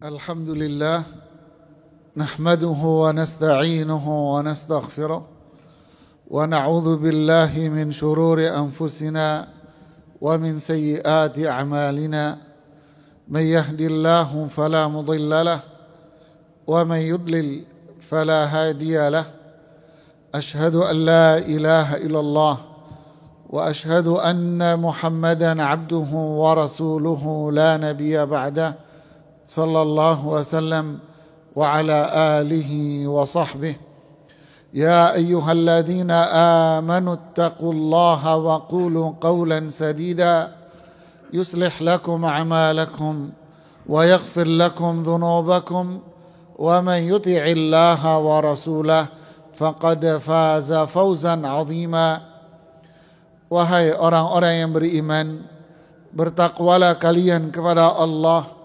Alhamdulillah nahmaduhu wa nasta'inuhu wa nastaghfiruh wa na'udzu billahi min shururi anfusina wa min sayyiati a'malina man yahdihillahu fala mudilla lahu wa man yudlil fala hadiya lahu ashhadu an la ilaha illallah wa ashhadu anna Muhammadan 'abduhu wa rasuluhu la nabiyya ba'dahu sallallahu wasallam wa ala alihi wa sahbihi ya ayyuhalladzina amanu ittaqullaha wa qulu qawlan sadida yuslih lakum a'malakum wa yaghfir lakum dhunubakum wa man yuti'illaha wa rasulahu faqad faza fawzan 'azima. Wahai orang-orang yang beriman, bertakwalah kalian kepada Allah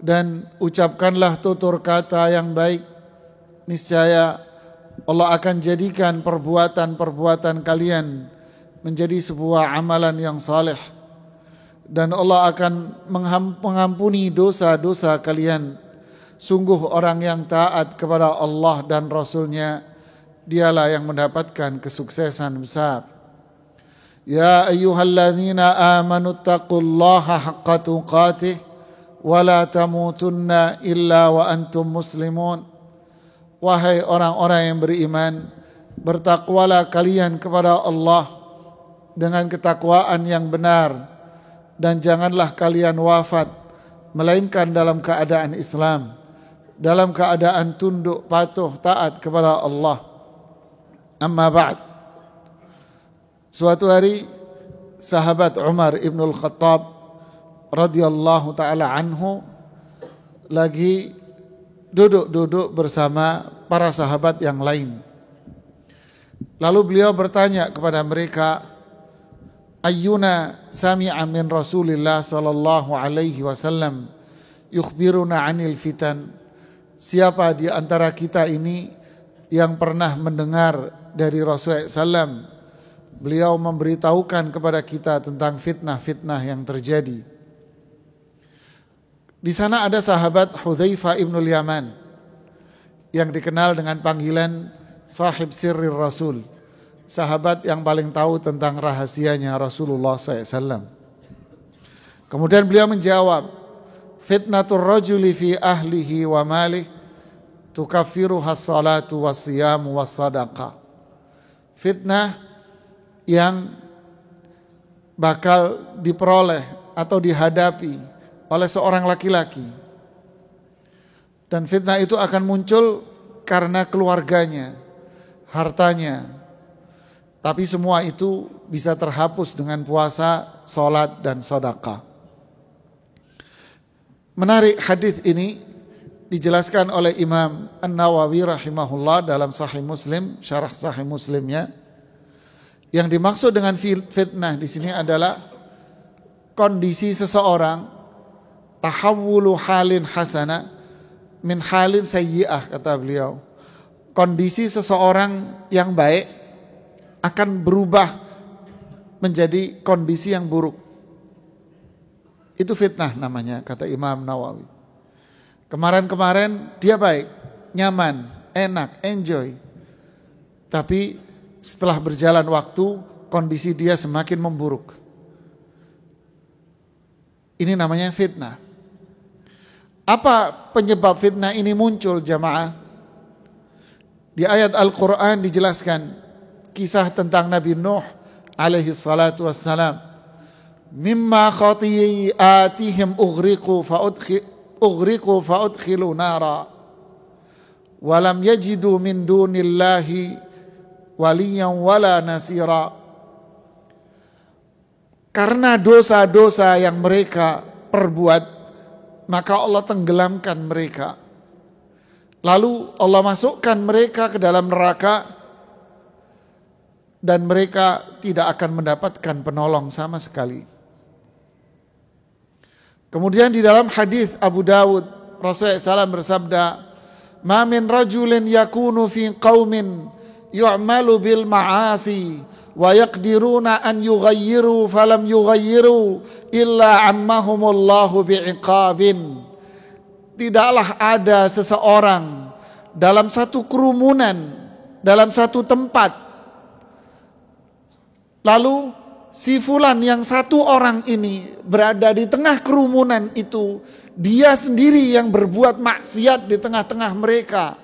dan ucapkanlah tutur kata yang baik. Niscaya Allah akan jadikan perbuatan-perbuatan kalian menjadi sebuah amalan yang saleh, dan Allah akan mengampuni dosa-dosa kalian. Sungguh orang yang taat kepada Allah dan Rasul-Nya, dialah yang mendapatkan kesuksesan besar. Ya ayyuhalladzina amanu taqullaha haqqa tuqatih wa la tamutunna illa wa antum muslimun. Wahai orang-orang yang beriman, bertakwalah kalian kepada Allah dengan ketakwaan yang benar, dan janganlah kalian wafat melainkan dalam keadaan Islam, dalam keadaan tunduk patuh taat kepada Allah. Amma ba'd. Suatu hari sahabat Umar ibnul Khattab radhiyallahu ta'ala anhu lagi duduk bersama para sahabat yang lain. Lalu beliau bertanya kepada mereka, ayyuna sami'a min Rasulillah sallallahu alaihi wasallam yukhbiruna 'anil fitan. Siapa di antara kita ini yang pernah mendengar dari Rasulullah SAW beliau memberitahukan kepada kita tentang fitnah-fitnah yang terjadi. Di sana ada sahabat Hudzaifah ibnul Yaman yang dikenal dengan panggilan sahib sirri Rasul, sahabat yang paling tahu tentang rahasianya Rasulullah SAW. Kemudian beliau menjawab, fitnatur rajuli fi ahlihi wa malih tukaffiruha as-salatu was-siyamu was-sadaqah. Fitnah yang bakal diperoleh atau dihadapi oleh seorang laki-laki, dan fitnah itu akan muncul karena keluarganya, hartanya, tapi semua itu bisa terhapus dengan puasa, salat, dan sedekah. Menarik, hadis ini dijelaskan oleh Imam An-Nawawi rahimahullah dalam Sahih Muslim, syarah Sahih Muslimnya. Yang dimaksud dengan fitnah di sini adalah kondisi seseorang, tahawulu halin hasana min halin sayyi'ah, kata beliau. Kondisi seseorang yang baik akan berubah menjadi kondisi yang buruk. Itu fitnah namanya, kata Imam Nawawi. Kemarin dia baik, nyaman, enak, enjoy. Tapi setelah berjalan waktu, kondisi dia semakin memburuk. Ini namanya fitnah. Apa penyebab fitnah ini muncul, jamaah? Di ayat Al-Quran dijelaskan kisah tentang Nabi Nuh alaihi salatu wassalam. Mimma khati'atihim ughriqu fa'udkhilu nara walam yajidu min dunillahi waliyan wala nasira. Karena dosa-dosa yang mereka perbuat, maka Allah tenggelamkan mereka. Lalu Allah masukkan mereka ke dalam neraka, dan mereka tidak akan mendapatkan penolong sama sekali. Kemudian di dalam hadis Abu Dawud, Rasulullah SAW bersabda, "Ma min rajulin yakunu fi qaumin yu'malu bil ma'asi wa yaqdiruna an yughayyiru falam yughayyiru illa ammahumullahu bi'iqabin." tidaklah ada seseorang dalam satu kerumunan, dalam satu tempat, lalu si fulan yang satu orang ini berada di tengah kerumunan itu, dia sendiri yang berbuat maksiat di tengah-tengah mereka.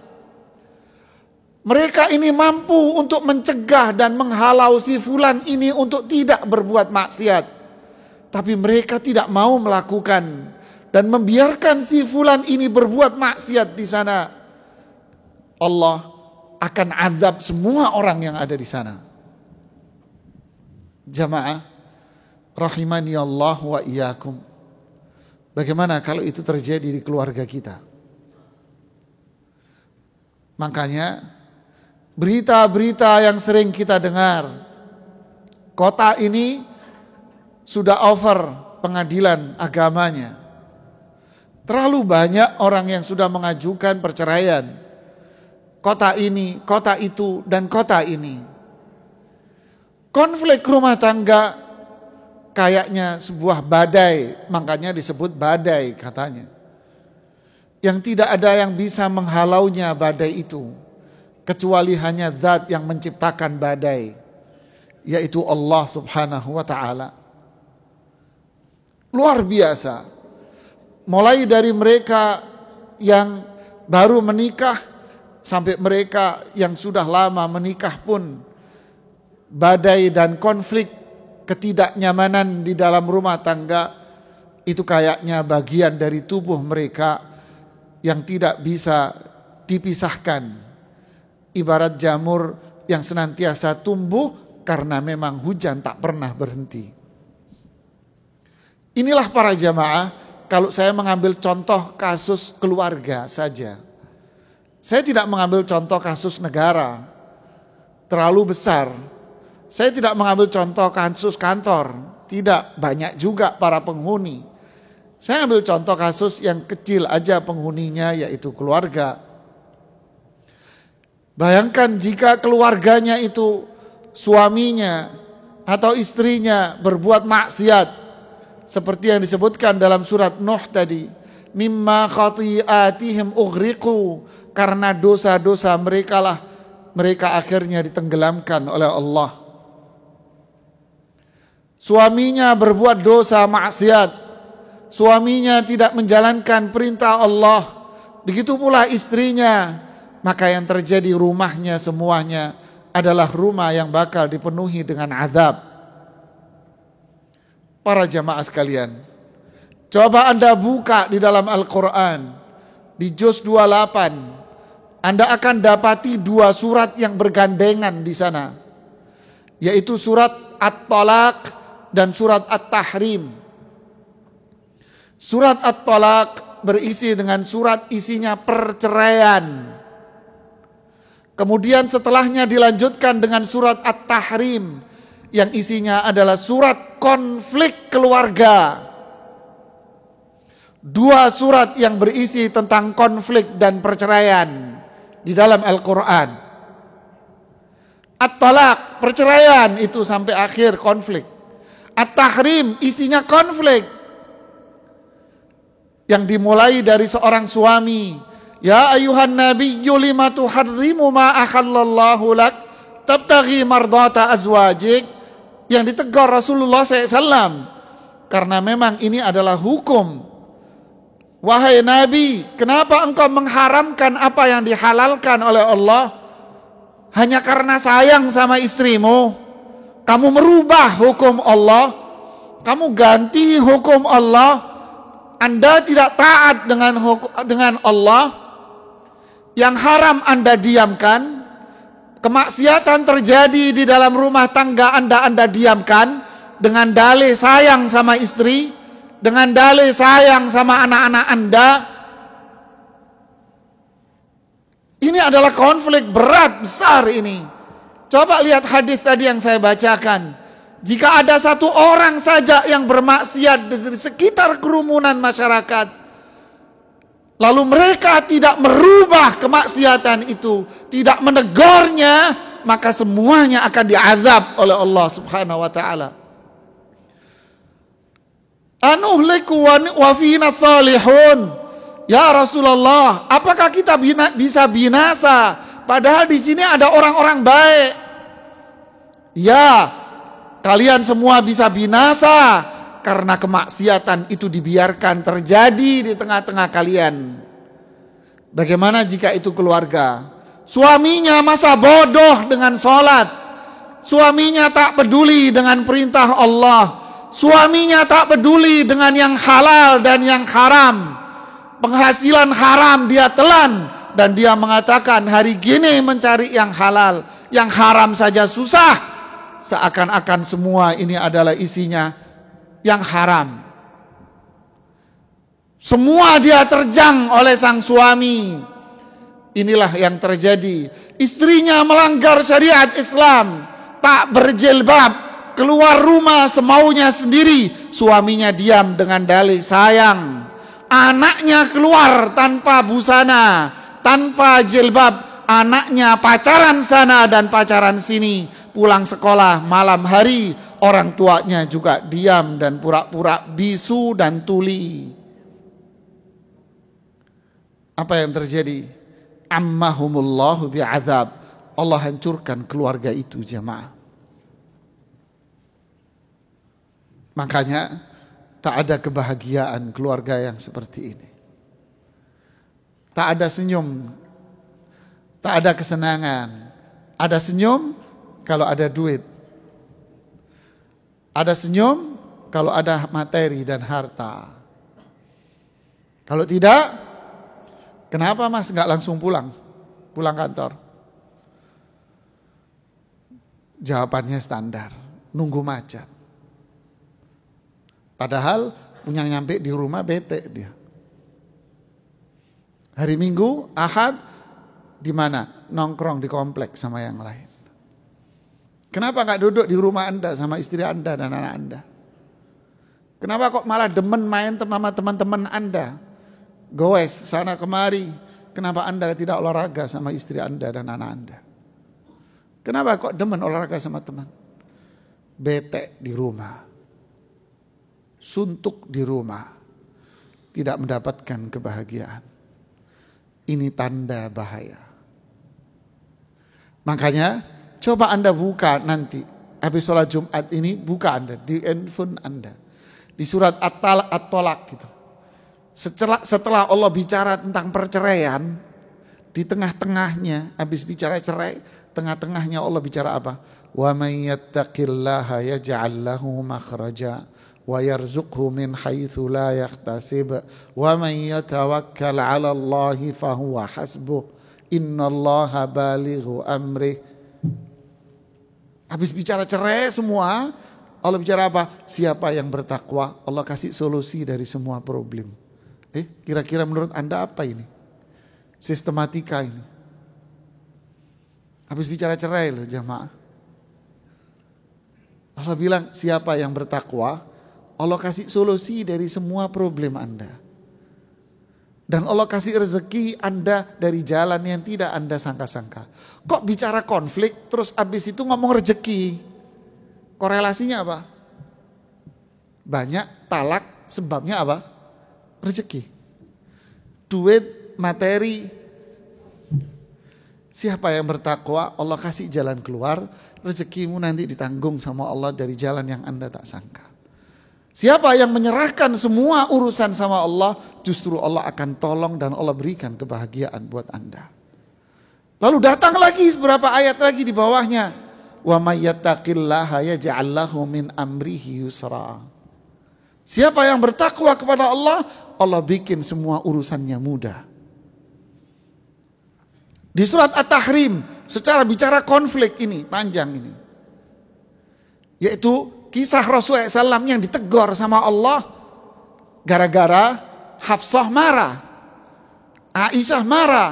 Mereka ini mampu untuk mencegah dan menghalau si fulan ini untuk tidak berbuat maksiat, tapi mereka tidak mau melakukan dan membiarkan si fulan ini berbuat maksiat di sana. Allah akan azab semua orang yang ada di sana. Jamaah rahimani Allah wa iyyakum. Bagaimana kalau itu terjadi di keluarga kita? Makanya berita-berita yang sering kita dengar, kota ini sudah over pengadilan agamanya. Terlalu banyak orang yang sudah mengajukan perceraian. Kota ini, kota itu, dan kota ini. Konflik rumah tangga kayaknya sebuah badai, makanya disebut badai katanya. Yang tidak ada yang bisa menghalaunya badai itu, kecuali hanya zat yang menciptakan badai, yaitu Allah subhanahu wa ta'ala. Luar biasa. Mulai dari mereka yang baru menikah sampai mereka yang sudah lama menikah pun, badai dan konflik ketidaknyamanan di dalam rumah tangga itu kayaknya bagian dari tubuh mereka yang tidak bisa dipisahkan. Ibarat jamur yang senantiasa tumbuh karena memang hujan tak pernah berhenti. Inilah para jamaah, kalau saya mengambil contoh kasus keluarga saja. Saya tidak mengambil contoh kasus negara, terlalu besar. Saya tidak mengambil contoh kasus kantor, tidak, banyak juga para penghuni. Saya ambil contoh kasus yang kecil aja penghuninya, yaitu keluarga. Bayangkan jika keluarganya itu suaminya atau istrinya berbuat maksiat, seperti yang disebutkan dalam surat Nuh tadi, mimma khati'atihim ughriqu, karena dosa-dosa mereka lah mereka akhirnya ditenggelamkan oleh Allah. Suaminya berbuat dosa maksiat, suaminya tidak menjalankan perintah Allah, begitu pula istrinya, maka yang terjadi rumahnya semuanya adalah rumah yang bakal dipenuhi dengan azab. Para jamaah sekalian, coba Anda buka di dalam Al-Quran, di juz 28, Anda akan dapati dua surat yang bergandengan di sana, yaitu surat At-Talaq dan surat At-Tahrim. Surat At-Talaq berisi dengan surat isinya perceraian. Kemudian setelahnya dilanjutkan dengan surat At-Tahrim yang isinya adalah surat konflik keluarga. Dua surat yang berisi tentang konflik dan perceraian di dalam Al-Quran. At-Talaq, perceraian itu sampai akhir konflik. At-Tahrim, isinya konflik yang dimulai dari seorang suami. Ya ayuhan nabiyyu lima tuharrimu ma ahallallahu lak tabtaghi mardata azwajik. Yang ditegur Rasulullah SAW, karena memang ini adalah hukum. Wahai Nabi, kenapa engkau mengharamkan apa yang dihalalkan oleh Allah hanya karena sayang sama istrimu? Kamu merubah hukum Allah, kamu ganti hukum Allah, Anda tidak taat dengan Allah. Yang haram Anda diamkan, kemaksiatan terjadi di dalam rumah tangga Anda diamkan dengan dalih sayang sama istri, dengan dalih sayang sama anak-anak Anda. Ini adalah konflik berat, besar ini. Coba lihat hadis tadi yang saya bacakan. Jika ada satu orang saja yang bermaksiat di sekitar kerumunan masyarakat, lalu mereka tidak merubah kemaksiatan itu, tidak menegurnya, maka semuanya akan diazab oleh Allah Subhanahu wa taala. Anuhliku wa fina salihun. "Ya Rasulullah, apakah kita bisa binasa? Padahal di sini ada orang-orang baik." "Ya, kalian semua bisa binasa karena kemaksiatan itu dibiarkan terjadi di tengah-tengah kalian." Bagaimana jika itu keluarga? Suaminya masa bodoh dengan sholat, suaminya tak peduli dengan perintah Allah, suaminya tak peduli dengan yang halal dan yang haram, penghasilan haram dia telan, dan dia mengatakan hari gini mencari yang halal, yang haram saja susah, seakan-akan semua ini adalah isinya yang haram. Semua dia terjang oleh sang suami. Inilah yang terjadi. Istrinya melanggar syariat Islam, tak berjilbab, keluar rumah semaunya sendiri. Suaminya diam dengan dalih sayang. Anaknya keluar tanpa busana, tanpa jilbab. Anaknya pacaran sana dan pacaran sini. Pulang sekolah malam hari, orang tuanya juga diam dan pura-pura bisu dan tuli. Apa yang terjadi? Ammahumullahu bi'adzab. Allah hancurkan keluarga itu, jemaah. Makanya tak ada kebahagiaan keluarga yang seperti ini. Tak ada senyum, tak ada kesenangan. Ada senyum kalau ada duit. Ada senyum kalau ada materi dan harta. Kalau tidak, kenapa mas gak langsung pulang kantor? Jawabannya standar, nunggu macet. Padahal punya nyampe di rumah bete dia. Hari Minggu, Ahad, di mana? Nongkrong di kompleks sama yang lain. Kenapa gak duduk di rumah Anda sama istri Anda dan anak Anda? Kenapa kok malah demen main sama teman-teman Anda? Goes sana kemari. Kenapa Anda tidak olahraga sama istri Anda dan anak Anda? Kenapa kok demen olahraga sama teman? Bete di rumah, suntuk di rumah, tidak mendapatkan kebahagiaan. Ini tanda bahaya. Makanya coba Anda buka nanti habis sholat Jumat ini, buka Anda di handphone Anda, di surat At-Tolak gitu. Setelah Allah bicara tentang perceraian, di tengah-tengahnya habis bicara cerai, tengah-tengahnya Allah bicara apa? Wa may yattaqillaha yaj'al lahu makhraja wa yarzuqhu min haitsu la yahtasib wa may yatawakkal 'ala Allahi fahuwa hasbuh innallaha balighu amrih. Habis bicara cerai semua, Allah bicara apa? Siapa yang bertakwa, Allah kasih solusi dari semua problem. Kira-kira menurut Anda apa ini? Sistematika ini. Habis bicara cerai loh jamaah. Allah bilang siapa yang bertakwa, Allah kasih solusi dari semua problem Anda. Dan Allah kasih rezeki Anda dari jalan yang tidak Anda sangka-sangka. Kok bicara konflik terus habis itu ngomong rezeki? Korelasinya apa? Banyak talak sebabnya apa? Rezeki, duit, materi. Siapa yang bertakwa, Allah kasih jalan keluar. Rezekimu nanti ditanggung sama Allah dari jalan yang Anda tak sangka. Siapa yang menyerahkan semua urusan sama Allah, justru Allah akan tolong dan Allah berikan kebahagiaan buat Anda. Lalu datang lagi beberapa ayat lagi di bawahnya. Wa may yattaqillaha yaj'al lahu min amrihi yusra. Siapa yang bertakwa kepada Allah, Allah bikin semua urusannya mudah. Di surat At-Tahrim, secara bicara konflik ini, panjang ini. Yaitu kisah Rasulullah SAW yang ditegur sama Allah gara-gara Hafsah marah, Aisyah marah.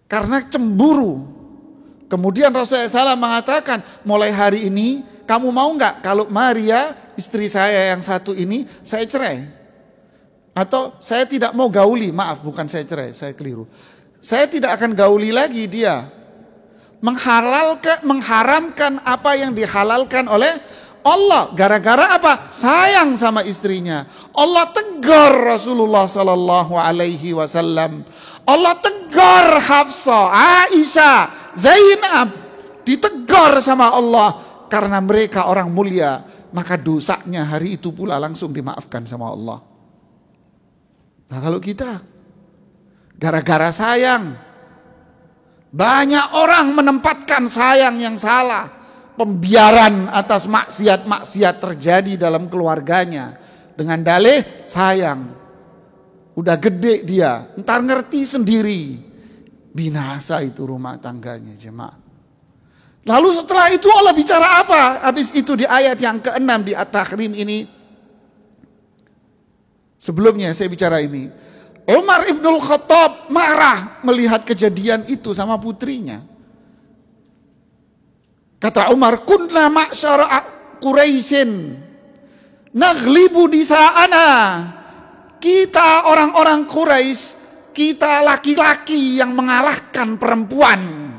Karena cemburu. Kemudian Rasulullah SAW mengatakan, mulai hari ini kamu mau nggak kalau Maria istri saya yang satu ini saya cerai? Atau saya tidak mau gauli, maaf bukan saya cerai, saya keliru. Saya tidak akan gauli lagi dia. Mengharamkan apa yang dihalalkan oleh Allah gara-gara apa? Sayang sama istrinya. Allah tegar Rasulullah sallallahu alaihi wasallam. Allah tegar Hafsah, Aisyah, Zainab, ditegar sama Allah karena mereka orang mulia, maka dosanya hari itu pula langsung dimaafkan sama Allah. Nah, kalau kita gara-gara sayang, banyak orang menempatkan sayang yang salah. Pembiaran atas maksiat-maksiat terjadi dalam keluarganya dengan dalih sayang. Udah gede dia, entar ngerti sendiri. Binasa itu rumah tangganya, jemaah. Lalu setelah itu Allah bicara apa? Habis itu di ayat yang ke-6 di At-Tahrim ini. Sebelumnya saya bicara ini. Umar Ibnul Khattab marah melihat kejadian itu sama putrinya. Kata Umar, kunna ma'syara Quraisyin naghlibu nisa'ana. Kita orang-orang Quraisy, kita laki-laki yang mengalahkan perempuan.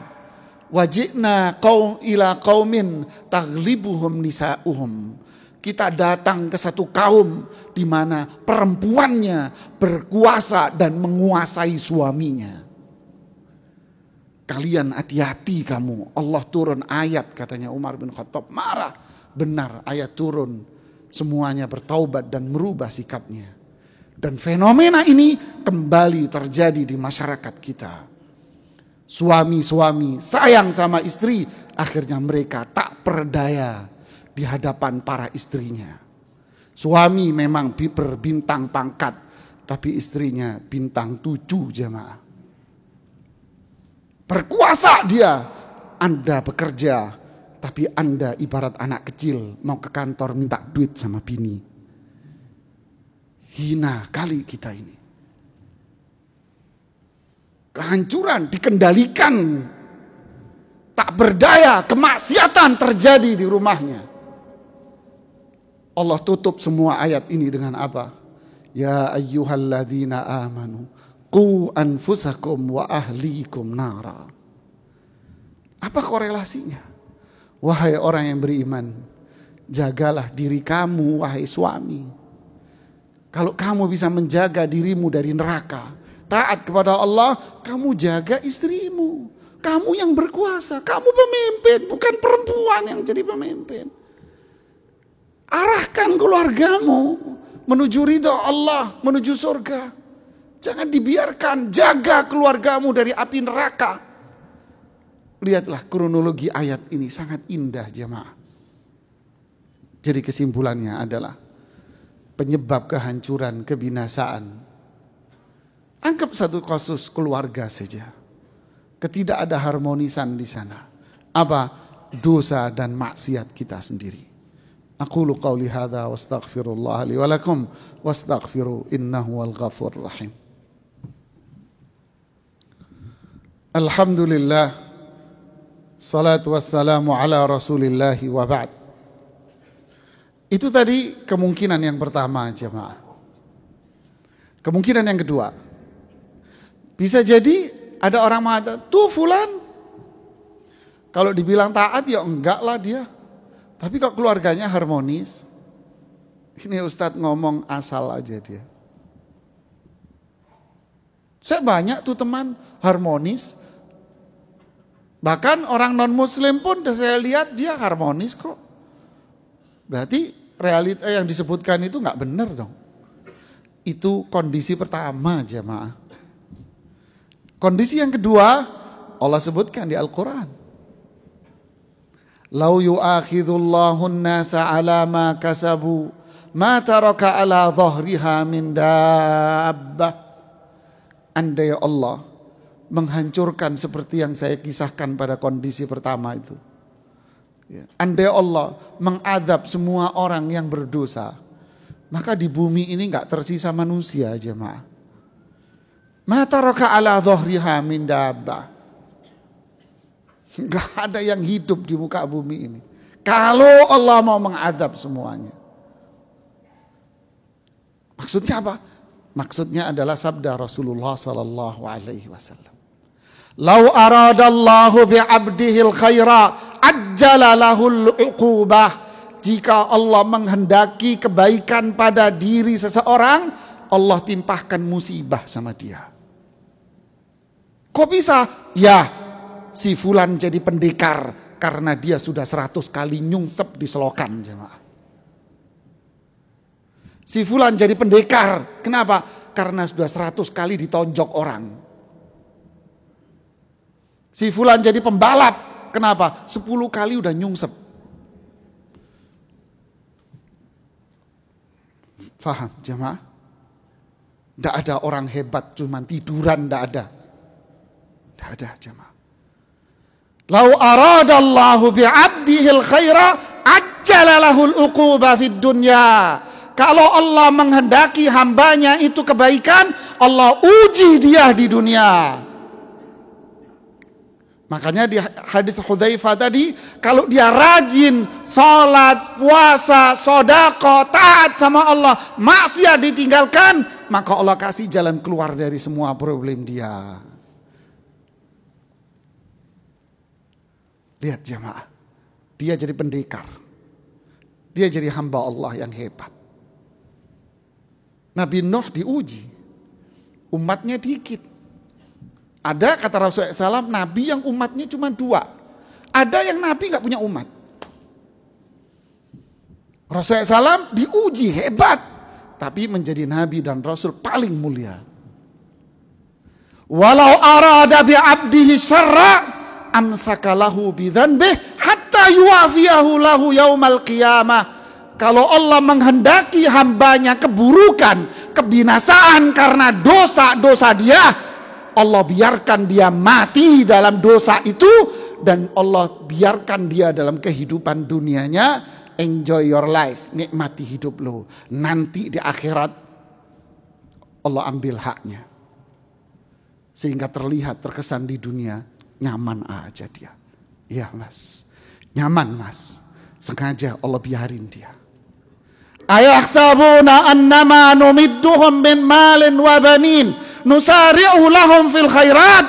Wajibna ila qaumin taghlibuhum nisa'uhum. Kita datang ke satu kaum di mana perempuannya berkuasa dan menguasai suaminya. Kalian hati-hati kamu. Allah turun ayat, katanya Umar bin Khattab. Marah. Benar, ayat turun. Semuanya bertaubat dan merubah sikapnya. Dan fenomena ini kembali terjadi di masyarakat kita. Suami-suami sayang sama istri, akhirnya mereka tak berdaya di hadapan para istrinya. Suami memang berbintang pangkat, tapi istrinya bintang 7, jemaah. Berkuasa dia. Anda bekerja, tapi Anda ibarat anak kecil mau ke kantor minta duit sama bini. Hina kali kita ini. Kehancuran dikendalikan. Tak berdaya, kemaksiatan terjadi di rumahnya. Allah tutup semua ayat ini dengan apa? Ya ayyuhalladzina amanu qu anfusakum wa ahlikum nara. Apa korelasinya? Wahai orang yang beriman, jagalah diri kamu wahai suami. Kalau kamu bisa menjaga dirimu dari neraka, taat kepada Allah, kamu jaga istrimu. Kamu yang berkuasa, kamu pemimpin, bukan perempuan yang jadi pemimpin. Arahkan keluargamu menuju ridha Allah, menuju surga. Jangan dibiarkan, jaga keluargamu dari api neraka. Lihatlah kronologi ayat ini sangat indah, jemaah. Jadi kesimpulannya adalah penyebab kehancuran, kebinasaan. Anggap satu kasus keluarga saja. Ketidak ada harmonisan di sana. Apa? Dosa dan maksiat kita sendiri. Aqulu qawli hadza wa astaghfirullah li wa lakum wastaghfiru innahu wal ghafurur rahim. Alhamdulillah, salatu wassalamu ala rasulillahi wa ba'd. Itu tadi kemungkinan yang pertama, jemaah. Kemungkinan yang kedua, bisa jadi ada orang mengatakan, tuh fulan, kalau dibilang taat ya enggak lah dia. Tapi kok keluarganya harmonis. Ini Ustadz ngomong asal aja dia. Saya banyak tuh teman harmonis. Bahkan orang non muslim pun saya lihat dia harmonis kok. Berarti realita yang disebutkan itu gak benar dong. Itu kondisi pertama, jemaah. Kondisi yang kedua Allah sebutkan di Al-Quran. Lau yu'akhidullahu an-nasa ala ma kasabu ma taraka ala dhahriha min dabbah. Andai Allah menghancurkan seperti yang saya kisahkan pada kondisi pertama itu. Andai Allah mengadab semua orang yang berdosa, maka di bumi ini gak tersisa manusia, jemaah. Ma taraka ala dhahriha min dabbah. Gak ada yang hidup di muka bumi ini kalau Allah mau mengadab semuanya. Maksudnya apa? Maksudnya adalah sabda Rasulullah sallallahu alaihi wasallam. Lau aradallahu bi'abdihil khaira ajjala lahul uqubah jika Allah menghendaki kebaikan pada diri seseorang, Allah timpahkan musibah sama dia. Kok bisa? Ya, si fulan jadi pendekar karena dia sudah 100 kali nyungsep di selokan, jemaah. Si fulan jadi pendekar, kenapa? Karena sudah 100 kali ditonjok orang. Si fulan jadi pembalap, kenapa? 10 kali udah nyungsep. Faham, jemaah? Tidak ada orang hebat cuman tiduran, tidak ada. Tidak ada, jemaah. Lau aradallahu bi'abdihil khaira ajjala lahul uquba fid dunya. Kalau Allah menghendaki hambanya itu kebaikan, Allah uji dia di dunia. Makanya di hadis Hudzaifah tadi, kalau dia rajin salat, puasa, sedekah, taat sama Allah, maksiat ditinggalkan, maka Allah kasih jalan keluar dari semua problem dia. Lihat jemaah, dia jadi pendekar. Dia jadi hamba Allah yang hebat. Nabi Nuh diuji, umatnya dikit. Ada kata Rasulullah SAW, Nabi yang umatnya cuma 2. Ada yang Nabi gak punya umat. Rasulullah SAW diuji hebat, tapi menjadi Nabi dan Rasul paling mulia. Walau arada bi'abdihi syarra amsakalahu bidhanbih hatta yuwafiyahu lahu yaumal qiyamah. Kalau Allah menghendaki hambanya keburukan, kebinasaan karena dosa-dosa dia, Allah biarkan dia mati dalam dosa itu, dan Allah biarkan dia dalam kehidupan dunianya, enjoy your life, nikmati hidup lo. Nanti di akhirat Allah ambil haknya, sehingga terlihat terkesan di dunia nyaman aja dia. Iya mas, nyaman mas, sengaja Allah biarin dia. Ayahsabuna annama numidduhum min malin wa banin nusari'u lahum fil khairat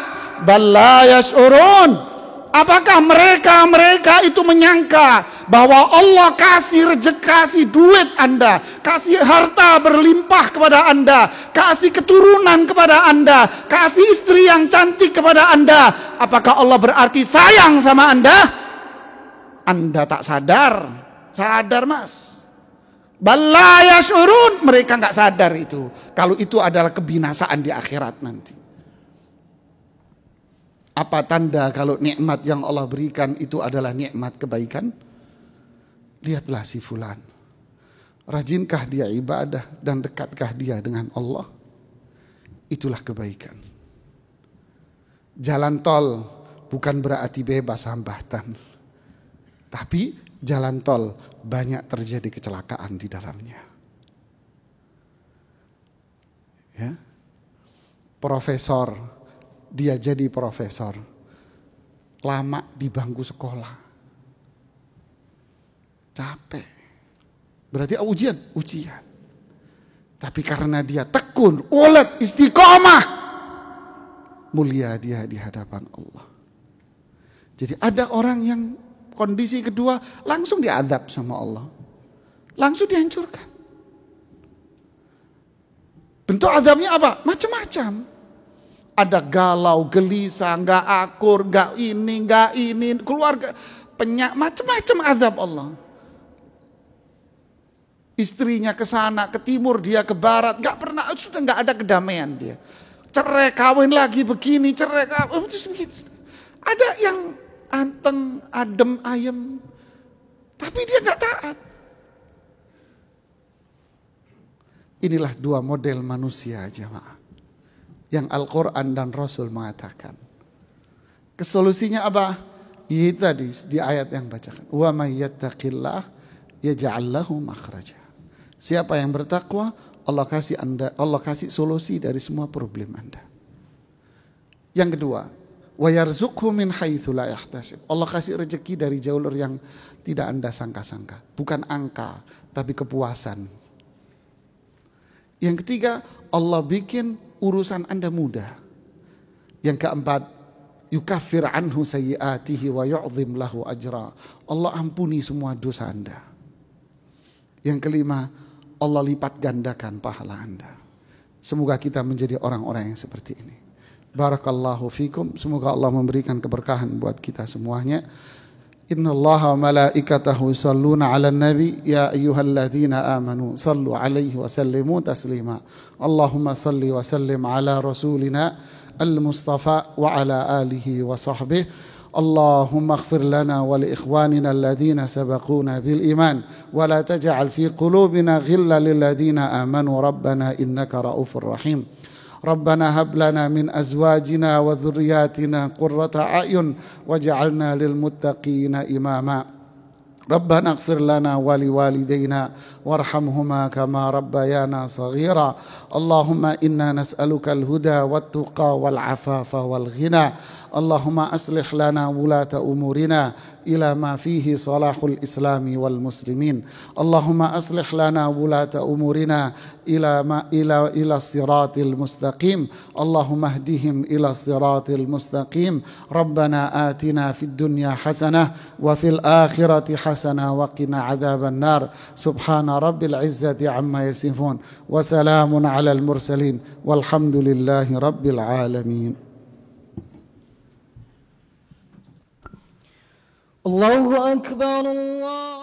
bal la yash'urun. Apakah mereka itu menyangka bahwa Allah kasih rezeki, kasih duit Anda, kasih harta berlimpah kepada Anda, kasih keturunan kepada Anda, kasih istri yang cantik kepada Anda, apakah Allah berarti sayang sama Anda? Anda tak sadar. Sadar mas. Bala yashurun, mereka nggak sadar itu. Kalau itu adalah kebinasaan di akhirat nanti. Apa tanda kalau nikmat yang Allah berikan itu adalah nikmat kebaikan? Lihatlah si fulan. Rajinkah dia ibadah dan dekatkah dia dengan Allah? Itulah kebaikan. Jalan tol bukan berarti bebas hambatan. Tapi jalan tol banyak terjadi kecelakaan di dalamnya. Ya. Profesor, dia jadi profesor, lama di bangku sekolah, capek. Berarti ujian. Tapi karena dia tekun, ulet, istiqomah, mulia dia di hadapan Allah. Jadi ada orang yang kondisi kedua langsung diazab sama Allah, langsung dihancurkan. Bentuk azabnya apa? Macam-macam. Ada galau, gelisah, nggak akur, nggak ini, keluarga macam-macam azab Allah. Istrinya ke sana, ke timur, dia ke barat, nggak pernah, sudah nggak ada kedamaian dia. Cerai, kawin lagi begini, cerai, kawin, terus begitu. Ada yang anteng, adem, ayem, tapi dia nggak taat. Inilah 2 model manusia jemaah yang Al-Quran dan Rasul mengatakan. Kesolusinya apa? Itu tadi di ayat yang bacakan. Wa may yattaqillah yaj'al lahu makhraja. Siapa yang bertakwa, Allah kasih solusi dari semua problem Anda. Yang kedua, wa yarzuqhu min haitsu la yahtasib. Allah kasih rezeki dari jalur yang tidak Anda sangka-sangka. Bukan angka, tapi kepuasan. Yang ketiga, Allah bikin urusan Anda mudah. Yang keempat, yukaffir anhu sayyiatihi wa yu'zim lahu ajra. Allah ampuni semua dosa Anda. Yang kelima, Allah lipat gandakan pahala Anda. Semoga kita menjadi orang-orang yang seperti ini. Barakallahu fikum. Semoga Allah memberikan keberkahan buat kita semuanya. Innallaha wa malaikatahu yusalluna 'alan nabi ya ayyuhalladzina amanu sallu 'alaihi wa sallimu taslima. Allahumma salli wa sallim 'ala rasulina al-mustafa wa 'ala alihi wa sahbihi. Allahumma ighfir lana wa li ikhwanina alladhina sabaquna bil iman wa la taj'al fi qulubina ghillan lil ladzina amanu rabbana innaka raufur rahim. ربنا هب لنا من أزواجنا وذرياتنا قرة أعين واجعلنا للمتقين إماما ربنا اغفر لنا ولوالدينا وارحمهما كما ربيانا صغيرا اللهم إنا نسألك الهدى والتقى والعفاف والغنى اللهم أصلح لنا ولاة أمورنا إلى ما فيه صلاح الإسلام والمسلمين اللهم أصلح لنا ولاة أمورنا إلى الصراط المستقيم اللهم اهدهم إلى الصراط المستقيم ربنا آتنا في الدنيا حسنة وفي الآخرة حسنة وقنا عذاب النار سبحان رب العزة عما يصفون وسلام على المرسلين والحمد لله رب العالمين. الله أكبر الله